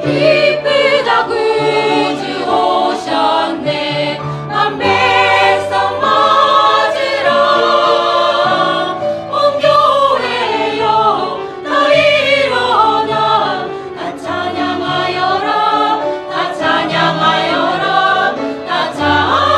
기쁘다 구주 오셨네. 난 백성 맞으라. 온 교회여 다 일어나. 다 찬양하여라. 다 찬양하여라. 다 찬양하여라.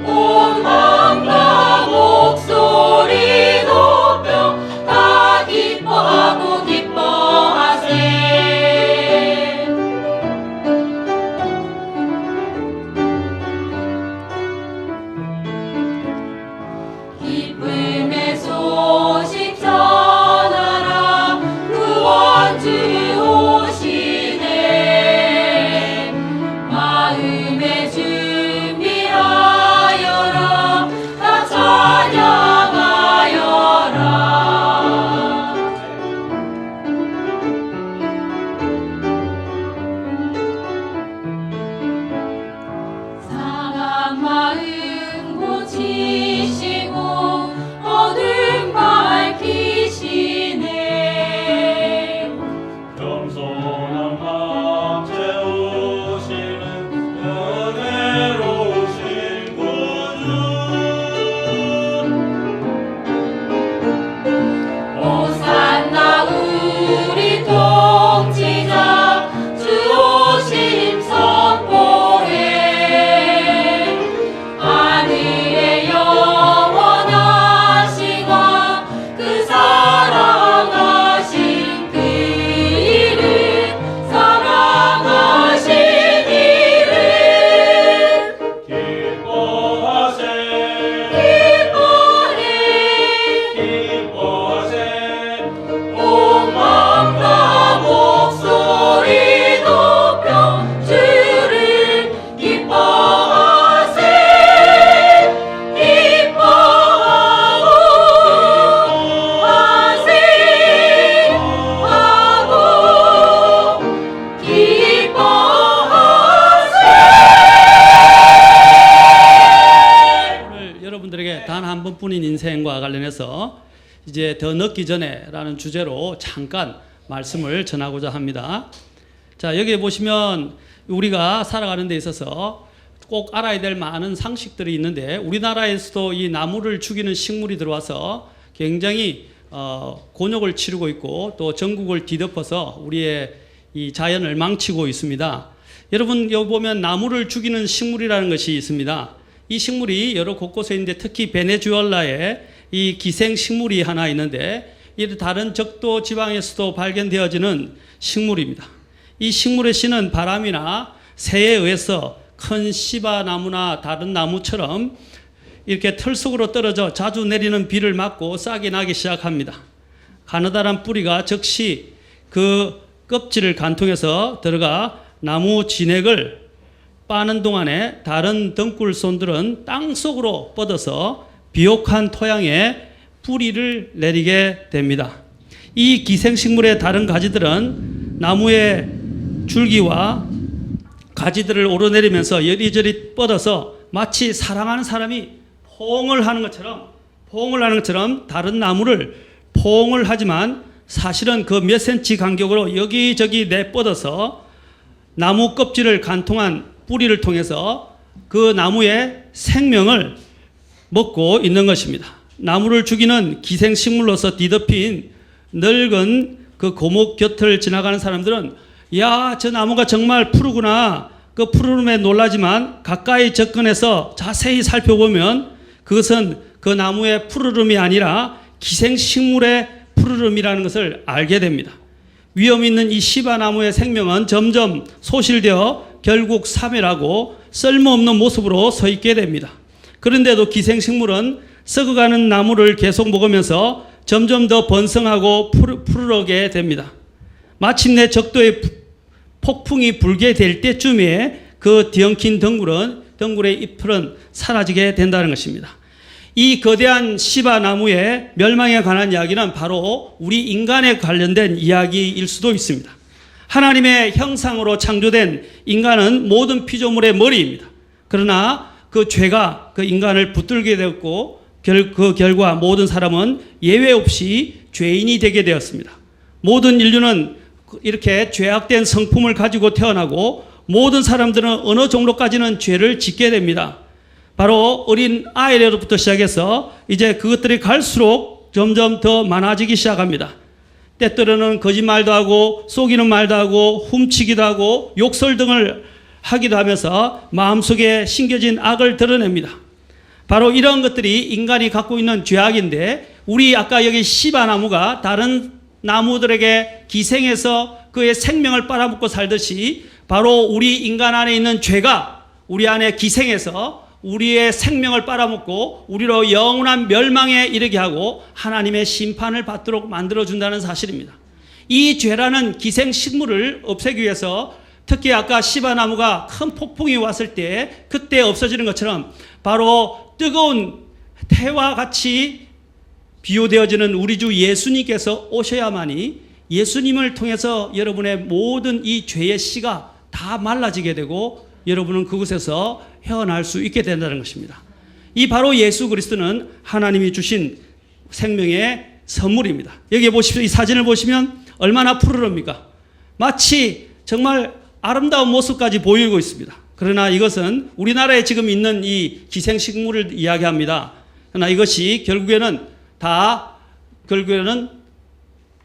온 마음과 목소리 높여 다 기뻐하고 기뻐하세. 기쁨의 소식 전하라. 구원주 오시네. 마음의 준비하여라. 다 찬양하여라. 상한 마음 고치시고 어둠 밝히시네. 겸손한 마음 채우시는 은혜로우신 구주. 호산나 우리 통치자. 주 오심 선포해. 하늘의 영원하시와 그 사랑하신 그 이름. 사랑하신 이름. 기뻐하세 기뻐해. 기뻐하세 온 마음과 목소리 높여 주를 기뻐하세. 기뻐하고 하세. 하고 기뻐하세. 오늘 여러분들에게 단 한 번뿐인 인생과 관련해서 이제 더 늦기 전에라는 주제로 잠깐 말씀을 전하고자 합니다. 자, 여기에 보시면 우리가 살아가는 데 있어서 꼭 알아야 될 많은 상식들이 있는데, 우리나라에서도 이 나무를 죽이는 식물이 들어와서 굉장히 곤욕을 치르고 있고 또 전국을 뒤덮어서 우리의 이 자연을 망치고 있습니다. 여러분, 여기 보면 나무를 죽이는 식물이라는 것이 있습니다. 이 식물이 여러 곳곳에 있는데 특히 베네수엘라에 이 기생 식물이 하나 있는데, 이 다른 적도 지방에서도 발견되어지는 식물입니다. 이 식물의 씨는 바람이나 새에 의해서 큰 시바 나무나 다른 나무처럼 이렇게 털 속으로 떨어져 자주 내리는 비를 맞고 싹이 나기 시작합니다. 가느다란 뿌리가 즉시 그 껍질을 간통해서 들어가 나무 진액을 빠는 동안에 다른 덩굴손들은 땅 속으로 뻗어서 비옥한 토양에 뿌리를 내리게 됩니다. 이 기생식물의 다른 가지들은 나무의 줄기와 가지들을 오르내리면서 여리저리 뻗어서 마치 사랑하는 사람이 포옹을 하는 것처럼 다른 나무를 포옹을 하지만 사실은 그 몇 센치 간격으로 여기저기 내뻗어서 나무 껍질을 간통한 뿌리를 통해서 그 나무의 생명을 먹고 있는 것입니다. 나무를 죽이는 기생식물로서 뒤덮인 늙은 그 고목 곁을 지나가는 사람들은 야, 저 나무가 정말 푸르구나. 그 푸르름에 놀라지만 가까이 접근해서 자세히 살펴보면 그것은 그 나무의 푸르름이 아니라 기생식물의 푸르름이라는 것을 알게 됩니다. 위험 있는 이 시바나무의 생명은 점점 소실되어 결국 사멸하고 쓸모없는 모습으로 서 있게 됩니다. 그런데도 기생식물은 썩어가는 나무를 계속 먹으면서 점점 더 번성하고 푸르게 됩니다. 마침내 적도의 폭풍이 불게 될 때쯤에 그 뒤엉킨 덩굴의 잎은 사라지게 된다는 것입니다. 이 거대한 시바나무의 멸망에 관한 이야기는 바로 우리 인간에 관련된 이야기일 수도 있습니다. 하나님의 형상으로 창조된 인간은 모든 피조물의 머리입니다. 그러나 그 죄가 그 인간을 붙들게 되었고 그 결과 모든 사람은 예외 없이 죄인이 되게 되었습니다. 모든 인류는 이렇게 죄악된 성품을 가지고 태어나고 모든 사람들은 어느 정도까지는 죄를 짓게 됩니다. 바로 어린 아이로부터 시작해서 이제 그것들이 갈수록 점점 더 많아지기 시작합니다. 때때로는 거짓말도 하고 속이는 말도 하고 훔치기도 하고 욕설 등을 하기도 하면서 마음속에 심겨진 악을 드러냅니다. 바로 이런 것들이 인간이 갖고 있는 죄악인데 우리 아까 여기 시바나무가 다른 나무들에게 기생해서 그의 생명을 빨아먹고 살듯이 바로 우리 인간 안에 있는 죄가 우리 안에 기생해서 우리의 생명을 빨아먹고 우리로 영원한 멸망에 이르게 하고 하나님의 심판을 받도록 만들어준다는 사실입니다. 이 죄라는 기생식물을 없애기 위해서 특히 아까 시바나무가 큰 폭풍이 왔을 때 그때 없어지는 것처럼 바로 뜨거운 태와 같이 비유되어지는 우리 주 예수님께서 오셔야만이 예수님을 통해서 여러분의 모든 이 죄의 씨가 다 말라지게 되고 여러분은 그곳에서 헤어날 수 있게 된다는 것입니다. 이 바로 예수 그리스도는 하나님이 주신 생명의 선물입니다. 여기 보십시오. 이 사진을 보시면 얼마나 푸르릅니까? 마치 정말 아름다운 모습까지 보이고 있습니다. 그러나 이것은 우리나라에 지금 있는 이 기생식물을 이야기합니다. 그러나 이것이 결국에는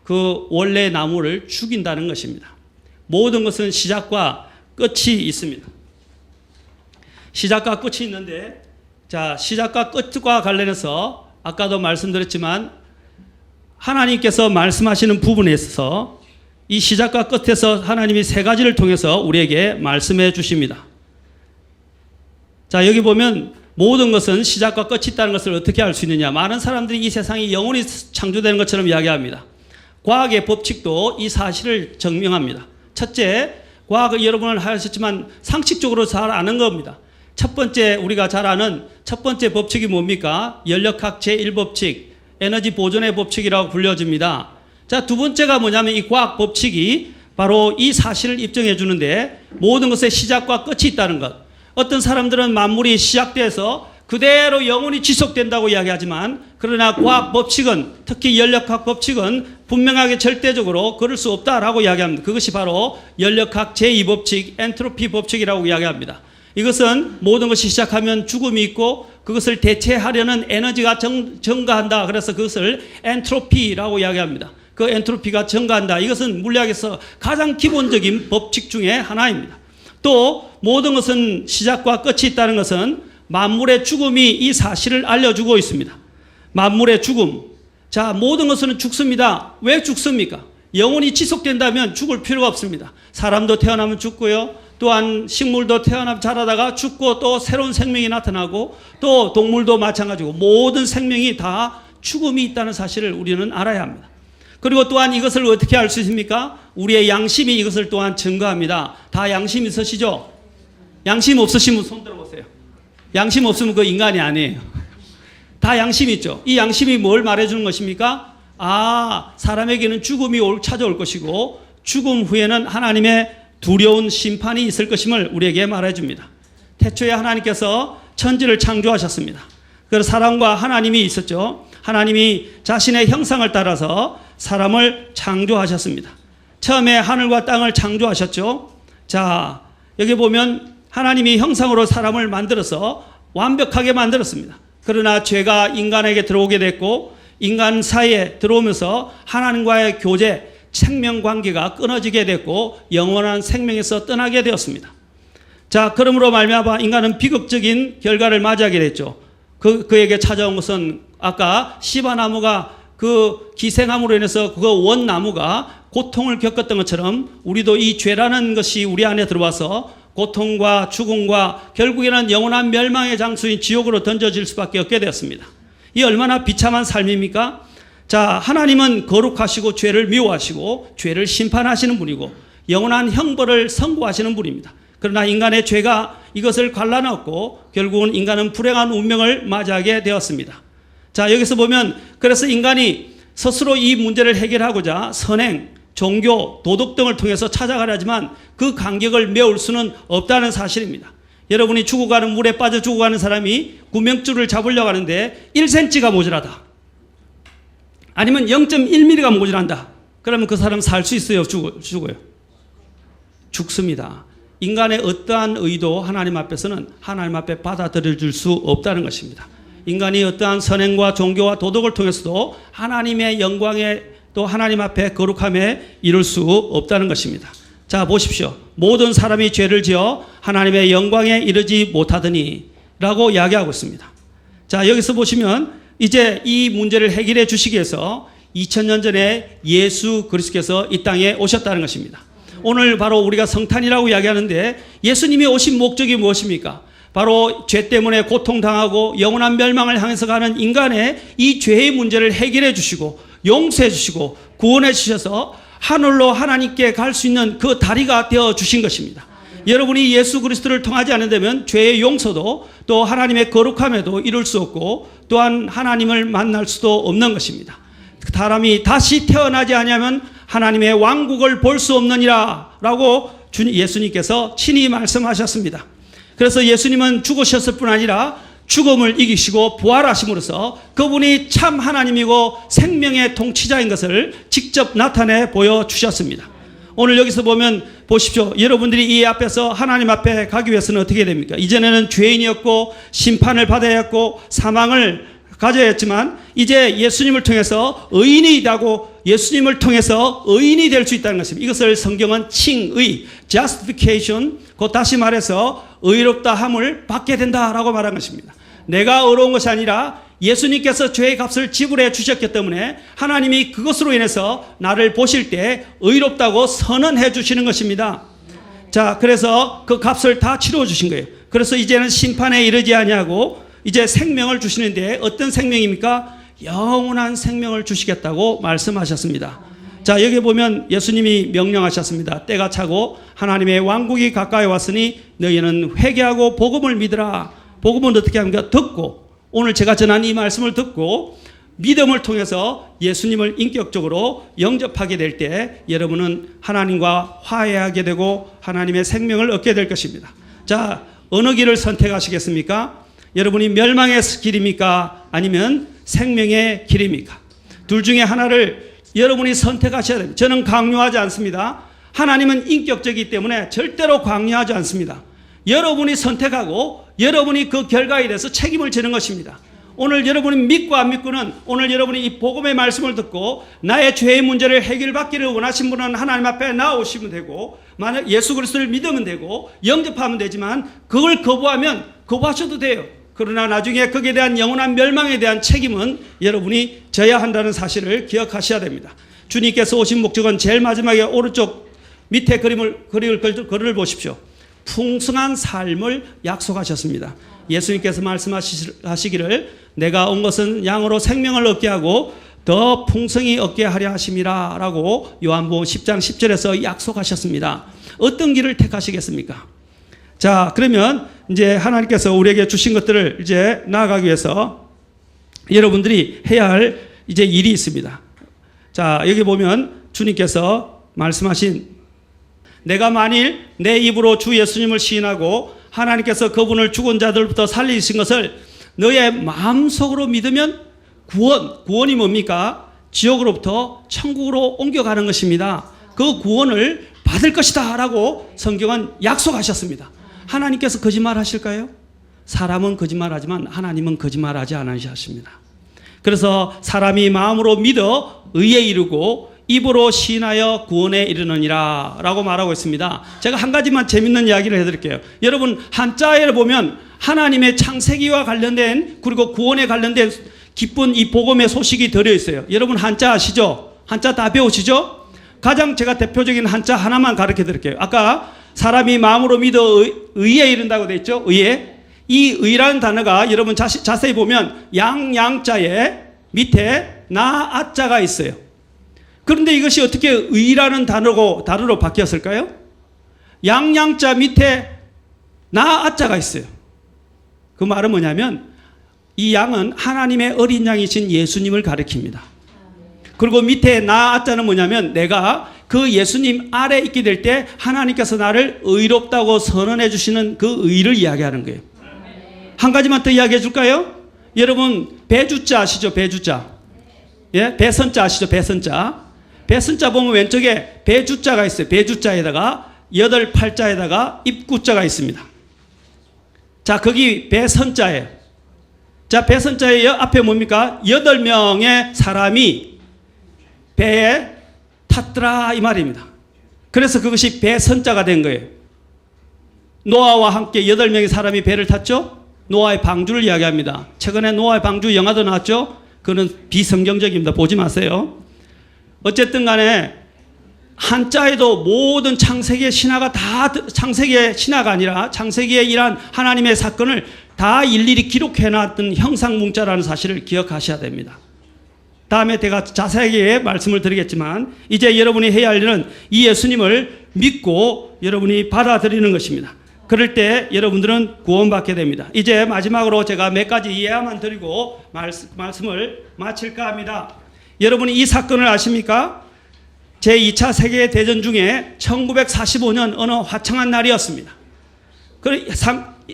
그 원래 나무를 죽인다는 것입니다. 모든 것은 시작과 끝이 있습니다. 시작과 끝이 있는데, 자, 시작과 끝과 관련해서 아까도 말씀드렸지만 하나님께서 말씀하시는 부분에 있어서 이 시작과 끝에서 하나님이 세 가지를 통해서 우리에게 말씀해 주십니다. 자, 여기 보면 모든 것은 시작과 끝이 있다는 것을 어떻게 알 수 있느냐. 많은 사람들이 이 세상이 영원히 창조되는 것처럼 이야기합니다. 과학의 법칙도 이 사실을 증명합니다. 첫째, 과학을 여러분은 하셨지만 상식적으로 잘 아는 겁니다. 첫 번째, 우리가 잘 아는 첫 번째 법칙이 뭡니까? 연력학 제1법칙, 에너지 보존의 법칙이라고 불려집니다. 자, 두 번째가 뭐냐면 이 과학 법칙이 바로 이 사실을 입증해 주는데 모든 것의 시작과 끝이 있다는 것. 어떤 사람들은 만물이 시작돼서 그대로 영원히 지속된다고 이야기하지만 그러나 과학 법칙은 특히 연력학 법칙은 분명하게 절대적으로 그럴 수 없다라고 이야기합니다. 그것이 바로 연력학 제2법칙 엔트로피 법칙이라고 이야기합니다. 이것은 모든 것이 시작하면 죽음이 있고 그것을 대체하려는 에너지가 증가한다. 그래서 그것을 엔트로피라고 이야기합니다. 그 엔트로피가 증가한다. 이것은 물리학에서 가장 기본적인 법칙 중에 하나입니다. 또 모든 것은 시작과 끝이 있다는 것은 만물의 죽음이 이 사실을 알려주고 있습니다. 만물의 죽음. 자, 모든 것은 죽습니다. 왜 죽습니까? 영원히 지속된다면 죽을 필요가 없습니다. 사람도 태어나면 죽고요. 또한 식물도 태어나면 자라다가 죽고 또 새로운 생명이 나타나고 또 동물도 마찬가지고 모든 생명이 다 죽음이 있다는 사실을 우리는 알아야 합니다. 그리고 또한 이것을 어떻게 알 수 있습니까? 우리의 양심이 이것을 또한 증거합니다. 다 양심 있으시죠? 양심 없으신 분 손 들어보세요. 양심 없으면 그 인간이 아니에요. 다 양심이 있죠. 이 양심이 뭘 말해주는 것입니까? 아, 사람에게는 죽음이 찾아올 것이고 죽음 후에는 하나님의 두려운 심판이 있을 것임을 우리에게 말해줍니다. 태초에 하나님께서 천지를 창조하셨습니다. 그래서 사람과 하나님이 있었죠. 하나님이 자신의 형상을 따라서 사람을 창조하셨습니다. 처음에 하늘과 땅을 창조하셨죠. 자, 여기 보면 하나님이 형상으로 사람을 만들어서 완벽하게 만들었습니다. 그러나 죄가 인간에게 들어오게 됐고 인간 사이에 들어오면서 하나님과의 교제, 생명 관계가 끊어지게 됐고 영원한 생명에서 떠나게 되었습니다. 자, 그러므로 말미암아 인간은 비극적인 결과를 맞이하게 됐죠. 그에게 찾아온 것은 아까 시바나무가 그 기생함으로 인해서 그 원나무가 고통을 겪었던 것처럼 우리도 이 죄라는 것이 우리 안에 들어와서 고통과 죽음과 결국에는 영원한 멸망의 장소인 지옥으로 던져질 수밖에 없게 되었습니다. 이 얼마나 비참한 삶입니까? 자, 하나님은 거룩하시고 죄를 미워하시고 죄를 심판하시는 분이고 영원한 형벌을 선고하시는 분입니다. 그러나 인간의 죄가 이것을 갈라놓고 결국은 인간은 불행한 운명을 맞이하게 되었습니다. 자, 여기서 보면 그래서 인간이 스스로 이 문제를 해결하고자 선행, 종교, 도덕 등을 통해서 찾아가려지만 그 간격을 메울 수는 없다는 사실입니다. 여러분이 죽어가는 물에 빠져 죽어가는 사람이 구명줄을 잡으려고 하는데 1cm가 모자라다. 아니면 0.1mm가 모자란다. 그러면 그 사람 살 수 있어요? 죽어요? 죽습니다. 인간의 어떠한 의도 하나님 앞에서는 하나님 앞에 받아들여 줄 수 없다는 것입니다. 인간이 어떠한 선행과 종교와 도덕을 통해서도 하나님의 영광에 또 하나님 앞에 거룩함에 이룰 수 없다는 것입니다. 자, 보십시오. 모든 사람이 죄를 지어 하나님의 영광에 이르지 못하더니 라고 이야기하고 있습니다. 자, 여기서 보시면 이제 이 문제를 해결해 주시기 위해서 2000년 전에 예수 그리스도께서 이 땅에 오셨다는 것입니다. 오늘 바로 우리가 성탄이라고 이야기하는데 예수님이 오신 목적이 무엇입니까? 바로 죄 때문에 고통당하고 영원한 멸망을 향해서 가는 인간의 이 죄의 문제를 해결해 주시고 용서해 주시고 구원해 주셔서 하늘로 하나님께 갈 수 있는 그 다리가 되어 주신 것입니다. 여러분이 예수 그리스도를 통하지 않는다면 죄의 용서도 또 하나님의 거룩함에도 이룰 수 없고 또한 하나님을 만날 수도 없는 것입니다. 사람이 다시 태어나지 않으면 하나님의 왕국을 볼 수 없느니라 라고 예수님께서 친히 말씀하셨습니다. 그래서 예수님은 죽으셨을 뿐 아니라 죽음을 이기시고 부활하심으로써 그분이 참 하나님이고 생명의 통치자인 것을 직접 나타내 보여주셨습니다. 오늘 여기서 보면 보십시오. 여러분들이 이 앞에서 하나님 앞에 가기 위해서는 어떻게 됩니까? 이전에는 죄인이었고 심판을 받아야 했고 사망을 가져야 했지만 이제 예수님을 통해서 의인이 되고 예수님을 통해서 의인이 될 수 있다는 것입니다. 이것을 성경은 칭의, justification, 곧 다시 말해서 의롭다 함을 받게 된다라고 말한 것입니다. 내가 의로운 것이 아니라 예수님께서 죄의 값을 지불해 주셨기 때문에 하나님이 그것으로 인해서 나를 보실 때 의롭다고 선언해 주시는 것입니다. 자, 그래서 그 값을 다 치러 주신 거예요. 그래서 이제는 심판에 이르지 아니하고 이제 생명을 주시는데 어떤 생명입니까? 영원한 생명을 주시겠다고 말씀하셨습니다. 자, 여기 보면 예수님이 명령하셨습니다. 때가 차고 하나님의 왕국이 가까이 왔으니 너희는 회개하고 복음을 믿으라. 복음은 어떻게 합니까? 듣고, 오늘 제가 전한 이 말씀을 듣고 믿음을 통해서 예수님을 인격적으로 영접하게 될 때 여러분은 하나님과 화해하게 되고 하나님의 생명을 얻게 될 것입니다. 자, 어느 길을 선택하시겠습니까? 여러분이 멸망의 길입니까? 아니면 생명의 길입니까? 둘 중에 하나를 여러분이 선택하셔야 됩니다. 저는 강요하지 않습니다. 하나님은 인격적이기 때문에 절대로 강요하지 않습니다. 여러분이 선택하고 여러분이 그 결과에 대해서 책임을 지는 것입니다. 오늘 여러분이 믿고 안 믿고는 오늘 여러분이 이 복음의 말씀을 듣고 나의 죄의 문제를 해결받기를 원하신 분은 하나님 앞에 나오시면 되고 만약 예수 그리스도를 믿으면 되고 영접하면 되지만 그걸 거부하면 거부하셔도 돼요. 그러나 나중에 거기에 대한 영원한 멸망에 대한 책임은 여러분이 져야 한다는 사실을 기억하셔야 됩니다. 주님께서 오신 목적은 제일 마지막에 오른쪽 밑에 글을 보십시오. 풍성한 삶을 약속하셨습니다. 예수님께서 말씀하시기를 내가 온 것은 양으로 생명을 얻게 하고 더 풍성히 얻게 하려 하심이라 라고 요한복음 10장 10절에서 약속하셨습니다. 어떤 길을 택하시겠습니까? 자, 그러면 이제 하나님께서 우리에게 주신 것들을 이제 나아가기 위해서 여러분들이 해야 할 이제 일이 있습니다. 자, 여기 보면 주님께서 말씀하신 내가 만일 내 입으로 주 예수님을 시인하고 하나님께서 그분을 죽은 자들부터 살리신 것을 너의 마음속으로 믿으면 구원이 뭡니까? 지옥으로부터 천국으로 옮겨가는 것입니다. 그 구원을 받을 것이다 라고 성경은 약속하셨습니다. 하나님께서 거짓말 하실까요? 사람은 거짓말하지만 하나님은 거짓말하지 않으셨습니다. 그래서 사람이 마음으로 믿어 의에 이르고 입으로 시인하여 구원에 이르느니라 라고 말하고 있습니다. 제가 한 가지만 재밌는 이야기를 해드릴게요. 여러분 한자에 보면 하나님의 창세기와 관련된 그리고 구원에 관련된 기쁜 이 복음의 소식이 들어있어요. 여러분 한자 아시죠? 한자 다 배우시죠? 가장 제가 대표적인 한자 하나만 가르쳐 드릴게요. 아까 사람이 마음으로 믿어 의에 이른다고 돼 있죠? 의에. 이 의라는 단어가 여러분 자세히 보면 양자에 밑에 나아자가 있어요. 그런데 이것이 어떻게 의라는 단어로 바뀌었을까요? 양자 밑에 나아자가 있어요. 그 말은 뭐냐면 이 양은 하나님의 어린 양이신 예수님을 가리킵니다. 그리고 밑에 나아자는 뭐냐면 내가 그 예수님 아래 있게 될 때 하나님께서 나를 의롭다고 선언해 주시는 그 의를 이야기하는 거예요. 한 가지만 더 이야기해 줄까요? 여러분 배주자 아시죠? 배주자. 예? 배선자 아시죠? 배선자. 배선자 보면 왼쪽에 배주자가 있어요. 배주자에다가 8팔자에다가 입구자가 있습니다. 자, 거기 배선자예요. 자, 배선자의 앞에 뭡니까? 8명의 사람이 배에 탔더라 이 말입니다. 그래서 그것이 배선자가 된 거예요. 노아와 함께 8명의 사람이 배를 탔죠? 노아의 방주를 이야기합니다. 최근에 노아의 방주 영화도 나왔죠? 그건 비성경적입니다. 보지 마세요. 어쨌든 간에 한자에도 모든 창세기의 신화가 다 창세기의 신화가 아니라 창세기에 일한 하나님의 사건을 다 일일이 기록해놨던 형상문자라는 사실을 기억하셔야 됩니다. 다음에 제가 자세하게 말씀을 드리겠지만 이제 여러분이 해야 할 일은 이 예수님을 믿고 여러분이 받아들이는 것입니다. 그럴 때 여러분들은 구원받게 됩니다. 이제 마지막으로 제가 몇 가지 예화만 드리고 말씀을 마칠까 합니다. 여러분이 이 사건을 아십니까? 제2차 세계대전 중에 1945년 어느 화창한 날이었습니다.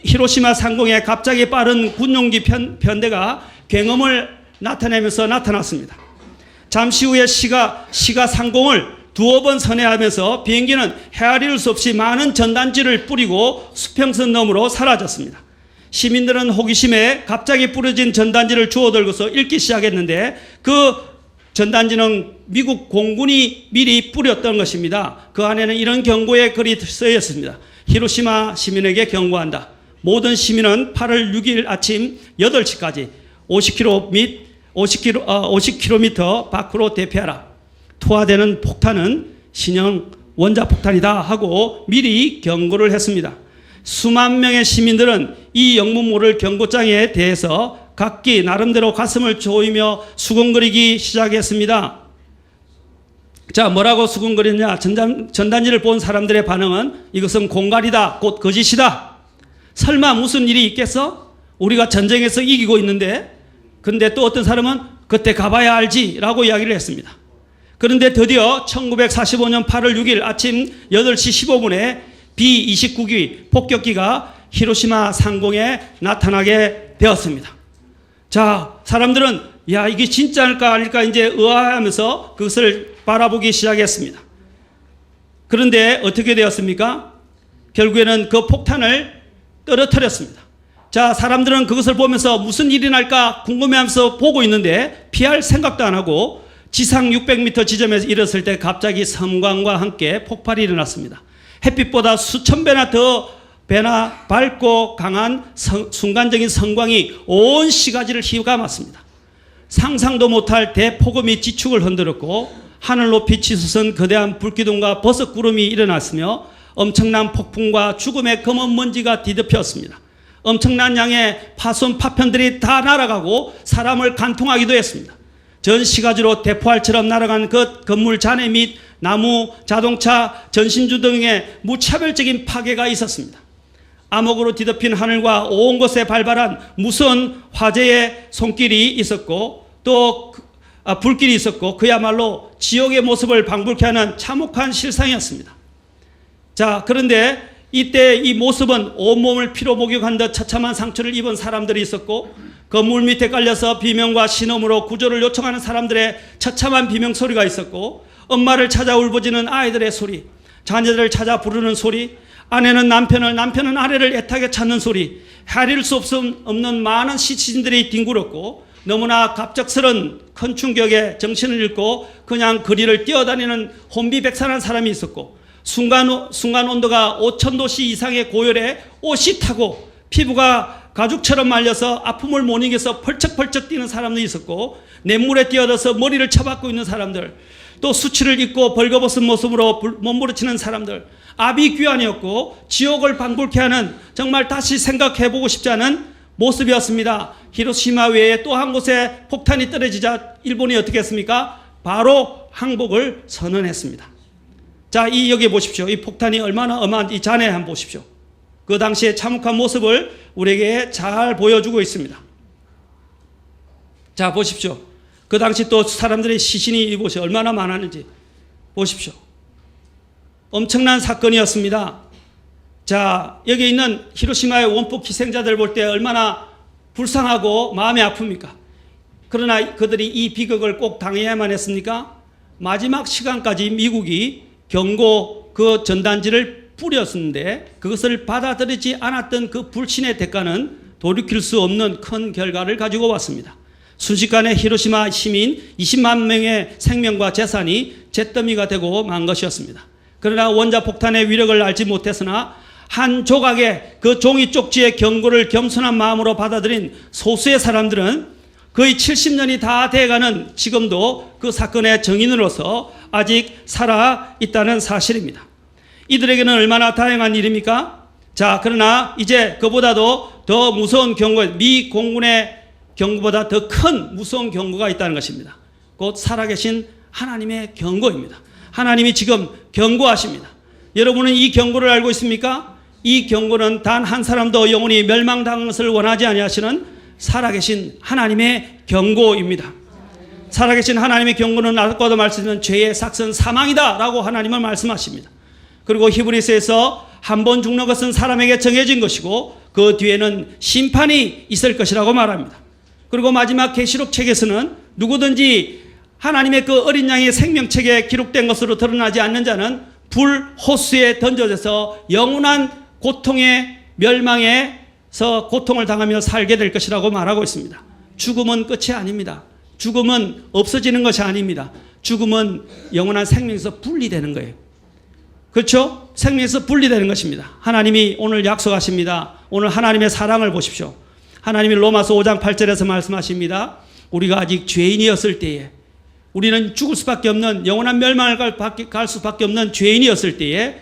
히로시마 상공에 갑자기 빠른 군용기 편대가 굉음을 나타내면서 나타났습니다. 잠시 후에 시가 상공을 두어 번 선회하면서 비행기는 헤아릴 수 없이 많은 전단지를 뿌리고 수평선 너머로 사라졌습니다. 시민들은 호기심에 갑자기 뿌려진 전단지를 주워들고서 읽기 시작했는데 그 전단지는 미국 공군이 미리 뿌렸던 것입니다. 그 안에는 이런 경고의 글이 쓰여 있습니다. 히로시마 시민에게 경고한다. 모든 시민은 8월 6일 아침 8시까지 50km 밖으로 대피하라. 투하되는 폭탄은 신형 원자폭탄이다 하고 미리 경고를 했습니다. 수만 명의 시민들은 이 영문 모를 경고장에 대해서 각기 나름대로 가슴을 조이며 수군거리기 시작했습니다. 자, 뭐라고 수군거렸냐? 전단지를 본 사람들의 반응은 이것은 공갈이다, 곧 거짓이다. 설마 무슨 일이 있겠어? 우리가 전쟁에서 이기고 있는데. 근데 또 어떤 사람은 그때 가봐야 알지 라고 이야기를 했습니다. 그런데 드디어 1945년 8월 6일 아침 8시 15분에 B-29기 폭격기가 히로시마 상공에 나타나게 되었습니다. 자, 사람들은 야, 이게 진짜일까 아닐까 이제 의아해하면서 그것을 바라보기 시작했습니다. 그런데 어떻게 되었습니까? 결국에는 그 폭탄을 떨어뜨렸습니다. 자, 사람들은 그것을 보면서 무슨 일이 날까 궁금해하면서 보고 있는데 피할 생각도 안 하고 지상 600m 지점에서 일었을 때 갑자기 섬광과 함께 폭발이 일어났습니다. 햇빛보다 수천 배나 밝고 강한 순간적인 성광이 온 시가지를 휘감았습니다. 상상도 못할 대폭음이 지축을 흔들었고 하늘 높이 치솟은 거대한 불기둥과 버섯구름이 일어났으며 엄청난 폭풍과 죽음의 검은 먼지가 뒤덮였습니다. 엄청난 양의 파편들이 다 날아가고 사람을 간통하기도 했습니다. 전 시가지로 대포알처럼 날아간 그 건물 잔해 및 나무, 자동차, 전신주 등의 무차별적인 파괴가 있었습니다. 암흑으로 뒤덮인 하늘과 온 곳에 발발한 무서운 화재의 손길이 있었고 또 불길이 있었고 그야말로 지옥의 모습을 방불케 하는 참혹한 실상이었습니다. 자, 그런데 이때 이 모습은 온몸을 피로 목욕한 듯 처참한 상처를 입은 사람들이 있었고 건물 밑에 깔려서 비명과 신음으로 구조를 요청하는 사람들의 처참한 비명소리가 있었고 엄마를 찾아 울부짖는 아이들의 소리, 자녀들을 찾아 부르는 소리, 아내는 남편을, 남편은 아내를 애타게 찾는 소리, 헤아릴 수 없는 많은 시신들이 뒹굴었고 너무나 갑작스런 큰 충격에 정신을 잃고 그냥 거리를 뛰어다니는 혼비백산한 사람이 있었고, 순간 온도가 5000도씨 이상의 고열에 옷이 타고 피부가 가죽처럼 말려서 아픔을 못 이겨서 펄쩍펄쩍 뛰는 사람도 있었고, 냇물에 뛰어들어서 머리를 쳐박고 있는 사람들, 또 수치를 입고 벌거벗은 모습으로 몸부러치는 사람들, 아비규환이었고 지옥을 방불케 하는, 정말 다시 생각해보고 싶지 않은 모습이었습니다. 히로시마 외에 또 한 곳에 폭탄이 떨어지자 일본이 어떻게 했습니까? 바로 항복을 선언했습니다. 자, 여기 보십시오. 이 폭탄이 얼마나 어마한지 이 잔해 한번 보십시오. 그 당시의 참혹한 모습을 우리에게 잘 보여주고 있습니다. 자, 보십시오. 그 당시 또 사람들의 시신이 이곳이 얼마나 많았는지 보십시오. 엄청난 사건이었습니다. 자, 여기 있는 히로시마의 원폭 희생자들 볼 때 얼마나 불쌍하고 마음이 아픕니까? 그러나 그들이 이 비극을 꼭 당해야만 했습니까? 마지막 시간까지 미국이 경고 그 전단지를 뿌렸는데 그것을 받아들이지 않았던 그 불신의 대가는 돌이킬 수 없는 큰 결과를 가지고 왔습니다. 순식간에 히로시마 시민 20만 명의 생명과 재산이 잿더미가 되고 만 것이었습니다. 그러나 원자폭탄의 위력을 알지 못했으나 한 조각의 그 종이 쪽지의 경고를 겸손한 마음으로 받아들인 소수의 사람들은 거의 70년이 다 돼가는 지금도 그 사건의 정인으로서 아직 살아 있다는 사실입니다. 이들에게는 얼마나 다양한 일입니까? 자, 그러나 이제 그보다도 더 무서운 경고, 미 공군의 경고보다 더 큰 무서운 경고가 있다는 것입니다. 곧 살아계신 하나님의 경고입니다. 하나님이 지금 경고하십니다. 여러분은 이 경고를 알고 있습니까? 이 경고는 단 한 사람도 영원히 멸망당한 것을 원하지 아니하시는 살아계신 하나님의 경고입니다. 살아계신 하나님의 경고는 아까도 말씀드린 죄의 삭은 사망이다 라고 하나님은 말씀하십니다. 그리고 히브리서에서 한 번 죽는 것은 사람에게 정해진 것이고 그 뒤에는 심판이 있을 것이라고 말합니다. 그리고 마지막 계시록 책에서는 누구든지 하나님의 그 어린 양의 생명책에 기록된 것으로 드러나지 않는 자는 불 호수에 던져져서 영원한 고통의 멸망에서 고통을 당하며 살게 될 것이라고 말하고 있습니다. 죽음은 끝이 아닙니다. 죽음은 없어지는 것이 아닙니다. 죽음은 영원한 생명에서 분리되는 거예요. 그렇죠? 생명에서 분리되는 것입니다. 하나님이 오늘 약속하십니다. 오늘 하나님의 사랑을 보십시오. 하나님이 로마서 5장 8절에서 말씀하십니다. 우리가 아직 죄인이었을 때에, 우리는 죽을 수밖에 없는, 영원한 멸망을 갈 수밖에 없는 죄인이었을 때에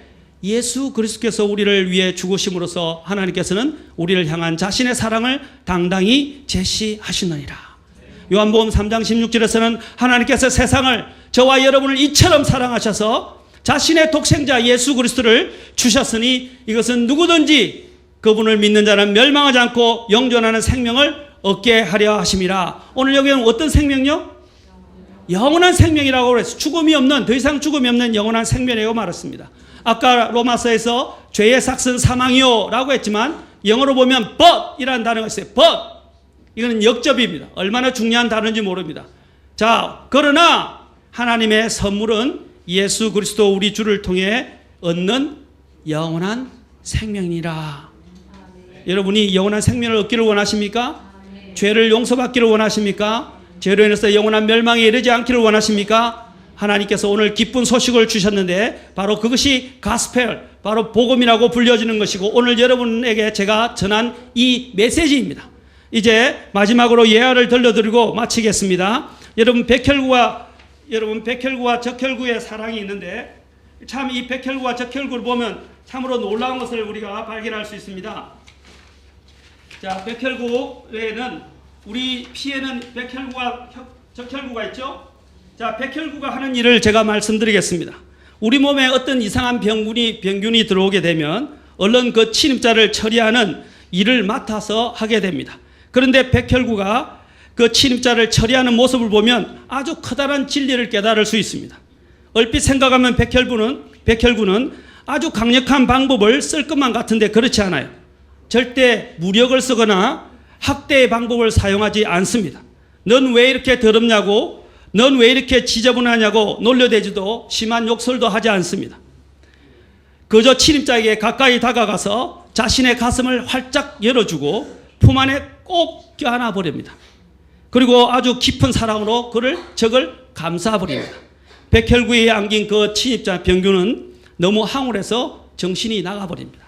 예수 그리스도께서 우리를 위해 죽으심으로써 하나님께서는 우리를 향한 자신의 사랑을 당당히 제시하시느니라. 요한복음 3장 16절에서는 하나님께서 세상을, 저와 여러분을 이처럼 사랑하셔서 자신의 독생자 예수 그리스도를 주셨으니 이것은 누구든지 그분을 믿는 자는 멸망하지 않고 영존하는 생명을 얻게 하려 하심이라. 오늘 여기는 어떤 생명요? 영원한 생명이라고 그랬어요. 죽음이 없는, 더 이상 죽음이 없는 영원한 생명이라고 말했습니다. 아까 로마서에서 죄의 삭은 사망이요 라고 했지만 영어로 보면 but 이라는 단어가 있어요. but. 이거는 역접입니다. 얼마나 중요한 단어인지 모릅니다. 자, 그러나 하나님의 선물은 예수 그리스도 우리 주를 통해 얻는 영원한 생명이라. 여러분이 영원한 생명을 얻기를 원하십니까? 죄를 용서받기를 원하십니까? 죄로 인해서 영원한 멸망에 이르지 않기를 원하십니까? 하나님께서 오늘 기쁜 소식을 주셨는데 바로 그것이 가스펠, 바로 복음이라고 불려지는 것이고 오늘 여러분에게 제가 전한 이 메시지입니다. 이제 마지막으로 예화를 들려드리고 마치겠습니다. 여러분 백혈구와 적혈구의 사랑이 있는데 참 이 백혈구와 적혈구를 보면 참으로 놀라운 것을 우리가 발견할 수 있습니다. 자, 백혈구 외에는 우리 피에는 백혈구와 적혈구가 있죠. 자, 백혈구가 하는 일을 제가 말씀드리겠습니다. 우리 몸에 어떤 이상한 병균이 들어오게 되면 얼른 그 침입자를 처리하는 일을 맡아서 하게 됩니다. 그런데 백혈구가 그 침입자를 처리하는 모습을 보면 아주 커다란 진리를 깨달을 수 있습니다. 얼핏 생각하면 백혈구는 아주 강력한 방법을 쓸 것만 같은데 그렇지 않아요. 절대 무력을 쓰거나 학대의 방법을 사용하지 않습니다. 넌 왜 이렇게 더럽냐고, 넌 왜 이렇게 지저분하냐고 놀려대지도 심한 욕설도 하지 않습니다. 그저 침입자에게 가까이 다가가서 자신의 가슴을 활짝 열어주고 품 안에 꼭 껴안아 버립니다. 그리고 아주 깊은 사랑으로 적을 감싸버립니다. 백혈구에 안긴 그 침입자 병규는 너무 황홀해서 정신이 나가버립니다.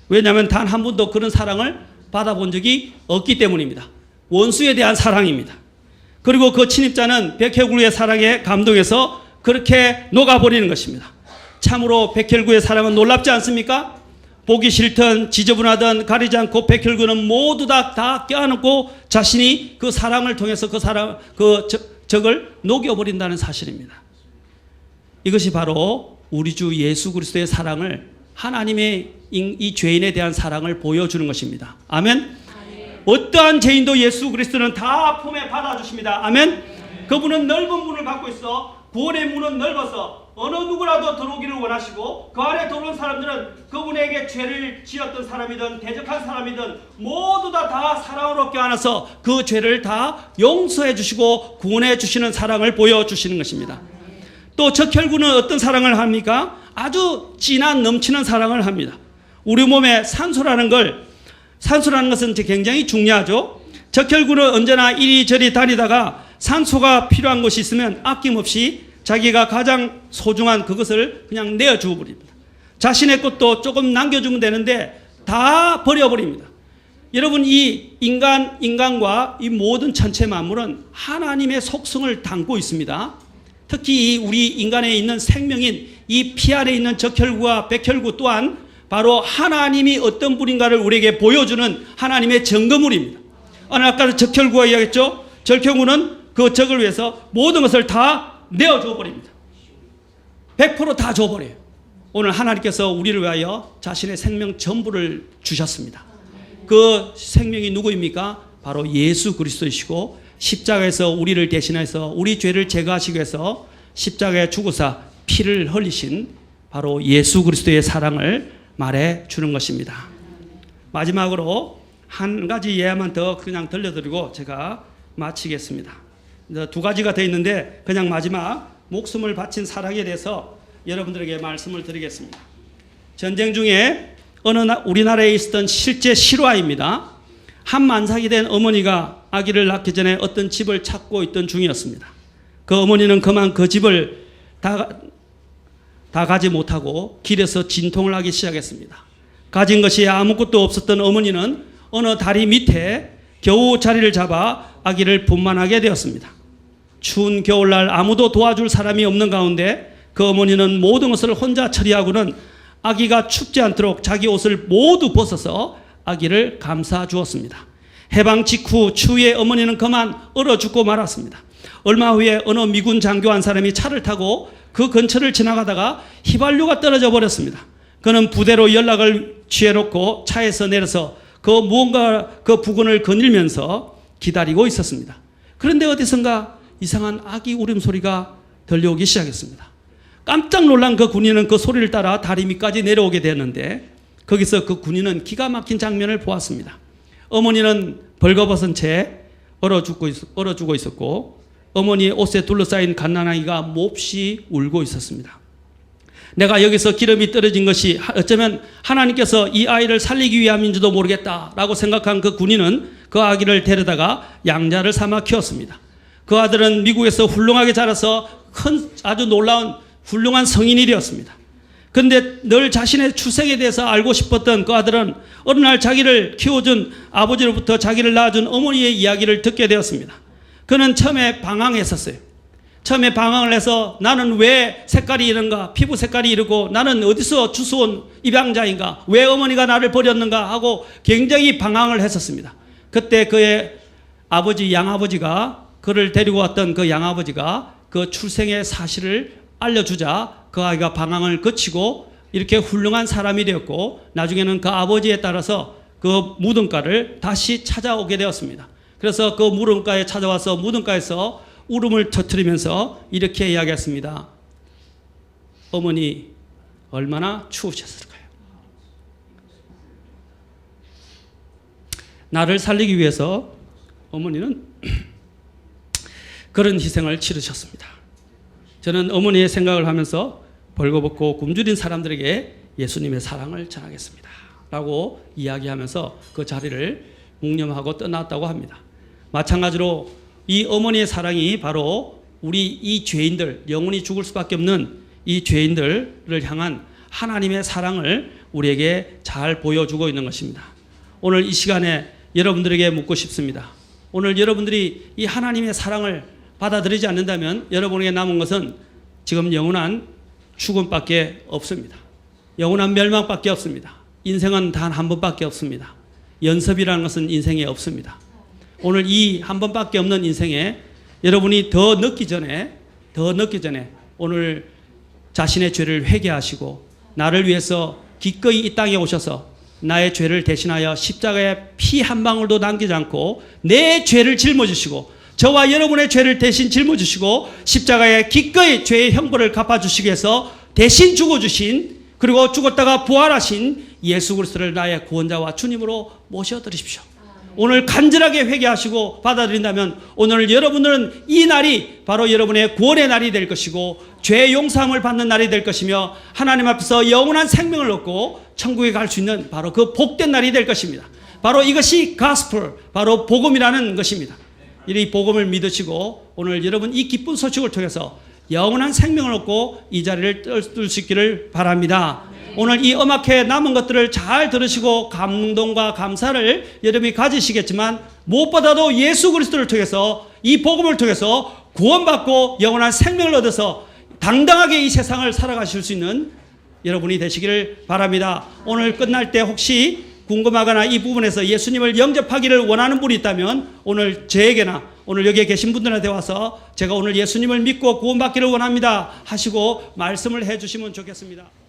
왜냐하면 단 한 번도 그런 사랑을 받아본 적이 없기 때문입니다. 원수에 대한 사랑입니다. 그리고 그 침입자는 백혈구의 사랑에 감동해서 그렇게 녹아버리는 것입니다. 참으로 백혈구의 사랑은 놀랍지 않습니까? 보기 싫든 지저분하든 가리지 않고 백혈구는 모두 다 껴안고 자신이 그 사랑을 통해서 그 적을 녹여버린다는 사실입니다. 이것이 바로 우리 주 예수 그리스도의 사랑을, 하나님의 이 죄인에 대한 사랑을 보여주는 것입니다. 아멘. 어떠한 죄인도 예수 그리스도는 다 품에 받아주십니다. 아멘. 그분은 넓은 문을 갖고 있어 구원의 문은 넓어서 어느 누구라도 들어오기를 원하시고, 그 안에 들어온 사람들은 그분에게 죄를 지었던 사람이든 대적한 사람이든 모두 다 사랑으로 껴안아서 그 죄를 다 용서해 주시고 구원해 주시는 사랑을 보여주시는 것입니다. 또 적혈구는 어떤 사랑을 합니까? 아주 진한 넘치는 사랑을 합니다. 우리 몸에 산소라는 것은 굉장히 중요하죠. 적혈구는 언제나 이리저리 다니다가 산소가 필요한 곳이 있으면 아낌없이 자기가 가장 소중한 그것을 그냥 내어주어 버립니다. 자신의 것도 조금 남겨주면 되는데 다 버려버립니다. 여러분, 이 인간과 이 모든 천체 만물은 하나님의 속성을 담고 있습니다. 특히 우리 인간에 있는 생명인 이 피 안에 있는 적혈구와 백혈구 또한 바로 하나님이 어떤 분인가를 우리에게 보여주는 하나님의 증거물입니다. 아까 적혈구가 이야기했죠. 적혈구는 그 적을 위해서 모든 것을 다 내어줘 버립니다. 100% 다 줘버려요. 오늘 하나님께서 우리를 위하여 자신의 생명 전부를 주셨습니다. 그 생명이 누구입니까? 바로 예수 그리스도이시고, 십자가에서 우리를 대신해서 우리 죄를 제거하시기 위해서 십자가에 죽으사 피를 흘리신 바로 예수 그리스도의 사랑을 말해 주는 것입니다. 마지막으로 한 가지 예화만 더 그냥 들려드리고 제가 마치겠습니다. 두 가지가 더 있는데 그냥 마지막 목숨을 바친 사랑에 대해서 여러분들에게 말씀을 드리겠습니다. 전쟁 중에 우리나라에 있었던 실제 실화입니다. 한 만삭이 된 어머니가 아기를 낳기 전에 어떤 집을 찾고 있던 중이었습니다. 그 어머니는 그만 그 집을 다 가지 못하고 길에서 진통을 하기 시작했습니다. 가진 것이 아무것도 없었던 어머니는 어느 다리 밑에 겨우 자리를 잡아 아기를 분만하게 되었습니다. 추운 겨울날 아무도 도와줄 사람이 없는 가운데 그 어머니는 모든 것을 혼자 처리하고는 아기가 춥지 않도록 자기 옷을 모두 벗어서 아기를 감싸 주었습니다. 해방 직후 추위에 어머니는 그만 얼어 죽고 말았습니다. 얼마 후에 어느 미군 장교 한 사람이 차를 타고 그 근처를 지나가다가 휘발유가 떨어져 버렸습니다. 그는 부대로 연락을 취해놓고 차에서 내려서 그 부근을 거닐면서 기다리고 있었습니다. 그런데 어디선가 이상한 아기 울음소리가 들려오기 시작했습니다. 깜짝 놀란 그 군인은 그 소리를 따라 다리 밑까지 내려오게 되었는데, 거기서 그 군인은 기가 막힌 장면을 보았습니다. 어머니는 벌거벗은 채 얼어 죽고 있었고, 어머니의 옷에 둘러싸인 갓난아기가 몹시 울고 있었습니다. 내가 여기서 기름이 떨어진 것이 어쩌면 하나님께서 이 아이를 살리기 위함인지도 모르겠다라고 생각한 그 군인은 그 아기를 데려다가 양자를 삼아 키웠습니다. 그 아들은 미국에서 훌륭하게 자라서 아주 놀라운 훌륭한 성인이 되었습니다. 그런데 늘 자신의 출생에 대해서 알고 싶었던 그 아들은 어느 날 자기를 키워준 아버지로부터 자기를 낳아준 어머니의 이야기를 듣게 되었습니다. 그는 처음에 방황했었어요. 처음에 방황을 해서 나는 왜 색깔이 이런가, 피부 색깔이 이러고 나는 어디서 주워온 입양자인가, 왜 어머니가 나를 버렸는가 하고 굉장히 방황을 했었습니다. 그때 그의 양아버지가 그를 데리고 왔던 그 양아버지가 그 출생의 사실을 알려주자 그 아이가 방황을 거치고 이렇게 훌륭한 사람이 되었고, 나중에는 그 아버지에 따라서 그 무덤가를 다시 찾아오게 되었습니다. 그래서 그 무덤가에 찾아와서 무덤가에서 울음을 터뜨리면서 이렇게 이야기했습니다. 어머니, 얼마나 추우셨을까요? 나를 살리기 위해서 어머니는 그런 희생을 치르셨습니다. 저는 어머니의 생각을 하면서 벌거벗고 굶주린 사람들에게 예수님의 사랑을 전하겠습니다 라고 이야기하면서 그 자리를 묵념하고 떠났다고 합니다. 마찬가지로 이 어머니의 사랑이 바로 우리 이 죄인들, 영원히 죽을 수밖에 없는 이 죄인들을 향한 하나님의 사랑을 우리에게 잘 보여주고 있는 것입니다. 오늘 이 시간에 여러분들에게 묻고 싶습니다. 오늘 여러분들이 이 하나님의 사랑을 받아들이지 않는다면 여러분에게 남은 것은 지금 영원한 죽음밖에 없습니다. 영원한 멸망밖에 없습니다. 인생은 단 한 번밖에 없습니다. 연습이라는 것은 인생에 없습니다. 오늘 이 한 번밖에 없는 인생에 여러분이 더 늦기 전에 오늘 자신의 죄를 회개하시고 나를 위해서 기꺼이 이 땅에 오셔서 나의 죄를 대신하여 십자가에 피 한 방울도 남기지 않고 내 죄를 짊어지시고 저와 여러분의 죄를 대신 짊어지시고 십자가에 기꺼이 죄의 형벌을 갚아주시기 위해서 대신 죽어주신, 그리고 죽었다가 부활하신 예수 그리스도를 나의 구원자와 주님으로 모셔드리십시오. 오늘 간절하게 회개하시고 받아들인다면 오늘 여러분들은 이 날이 바로 여러분의 구원의 날이 될 것이고 죄 용서함을 받는 날이 될 것이며 하나님 앞에서 영원한 생명을 얻고 천국에 갈 수 있는 바로 그 복된 날이 될 것입니다. 바로 이것이 가스펠, 바로 복음이라는 것입니다. 이 복음을 믿으시고 오늘 여러분 이 기쁜 소식을 통해서 영원한 생명을 얻고 이 자리를 뜰 수 있기를 바랍니다. 오늘 이 음악회 남은 것들을 잘 들으시고 감동과 감사를 여러분이 가지시겠지만 무엇보다도 예수 그리스도를 통해서 이 복음을 통해서 구원받고 영원한 생명을 얻어서 당당하게 이 세상을 살아가실 수 있는 여러분이 되시기를 바랍니다. 오늘 끝날 때 혹시 궁금하거나 이 부분에서 예수님을 영접하기를 원하는 분이 있다면 오늘 저에게나 오늘 여기에 계신 분들한테 와서 제가 오늘 예수님을 믿고 구원받기를 원합니다 하시고 말씀을 해 주시면 좋겠습니다.